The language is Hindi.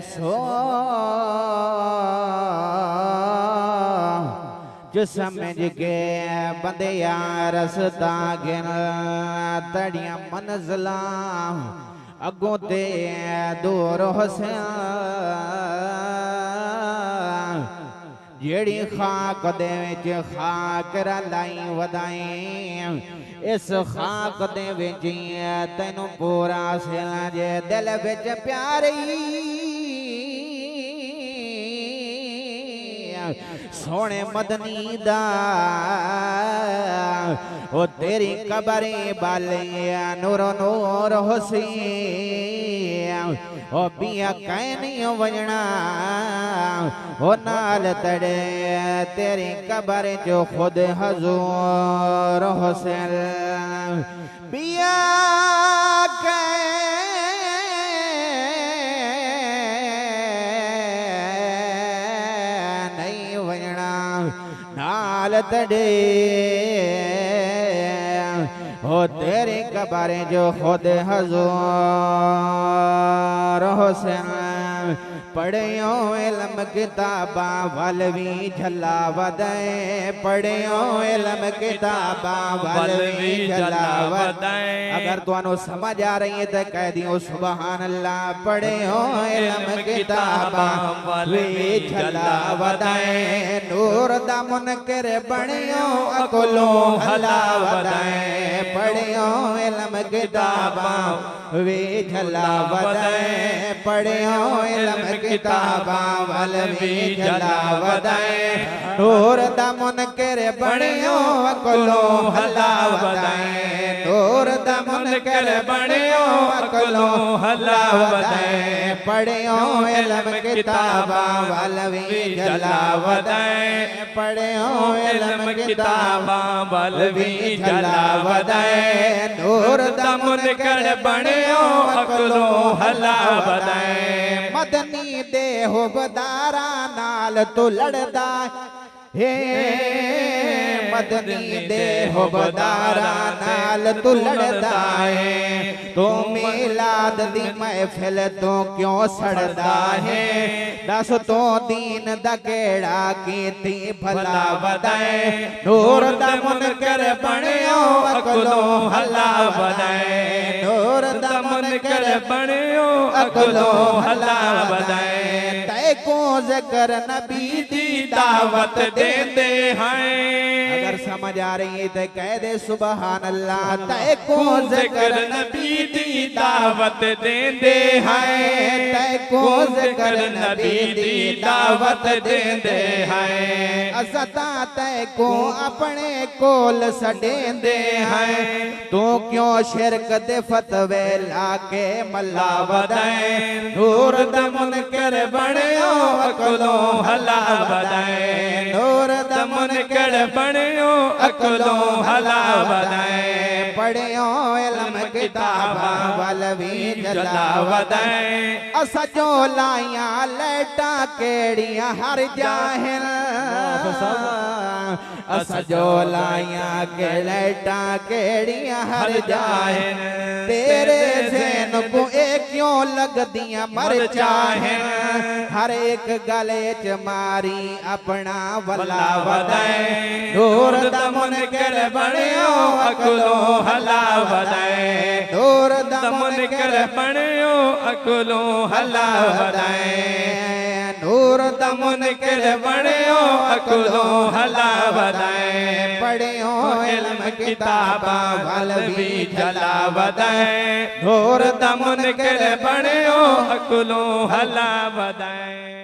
सो जो समझ के बंदे यार रसता गिन तड़िया मंजिला अगों ते दूर हुसैन जेड़ी खाक दे विच खाक रलाई वदाई इस खाक दे विच तैनू पूरा सिला जे दिल विच प्यारी सोने मदनी दा ओ तेरी कबरे बालिया नूरो नूर हुसैन ओ पिया कैनी वजना ओ नाल तड़े तेरी कबर जो खुद हजूर हुसैन पिया नाल तड़े हो तेरे कबारे जो खुद हजूर हुसैन पढ़ियो इल्म किताबा वल भी झला वदाए पढ़ियो इल्म किताबा वल भी झला वदाए अगर तुहानू समझ आ रही है तो कह दियो सुभान अल्लाह पढ़ियो इल्म किताबा वल भी झला वदाए नूर दा मुनकर बणियो अकुलो हला वदाए पढ़ियो इल्म किताबा वे झला वदाए पढ़ियो इल्म किताबा वल भी झला वदाए नूर दा मुनकर बणियो अकुलो हला वदाए नूर दा मुनकर बणियो अकुलो हला वदाए पढ़ियो इल्म किताबा वल भी झला वदाए पढ़ियो इल्म किताबा वल भी झला वदाए नूर दा मुनकर बणियो अकुलो हला वदाए मदनी दे हुबदारा नाल तू लड़दा हे मदनी दे हुबदारा नाल तू लड़दा है तो मिलाद दी महफिल तो क्यों सड़दा है दस तो दीन दा केड़ा कीती भला वदाए नूर दा मुनकर बणियो अकुलो हला वदाए नूर दा मुनकर बणियो अकुलो हला वदाए तै को ज़िक्र नबी दी दावत देंदे हैं अगर समझ आ रही है तो कह दे सुभान अल्लाह तै को ज़िक्र नबी दी दावत देंदे हैं तै को ज़िक्र नबी दी दावत देंदे हैं असता तै को अपने कोल सडेंदे हैं तू क्यों शिरक दे फतवे लाके मल्ला वदाए नूर दा मुनकर बणियो अकुलो हला वदाए नूर दा मुनकर बणियो अकुलो हला वदाए पढ़ियो इल्म किताबा वल भी झला वदाए असा जो लाइया लेटा केड़ियां हर जाहिल असा जो लाइया के लेटा केड़ियां हर जाहिल तेरे ज़हन को एक क्यों लगदियां मर चाहे हर एक गले च मारी अपना वला वदाए नूर दा मुनकर बणियो अकुलो हला वदाए नूर दा मुनकर बणियो अकुलो हला वदाए नूर दा मुनकर बणियो अकुलो हला वदाए पढ़ियो इल्म किताबा वल भी झला वदाए नूर दा मुनकर बणियो अकुलो हला वदाए।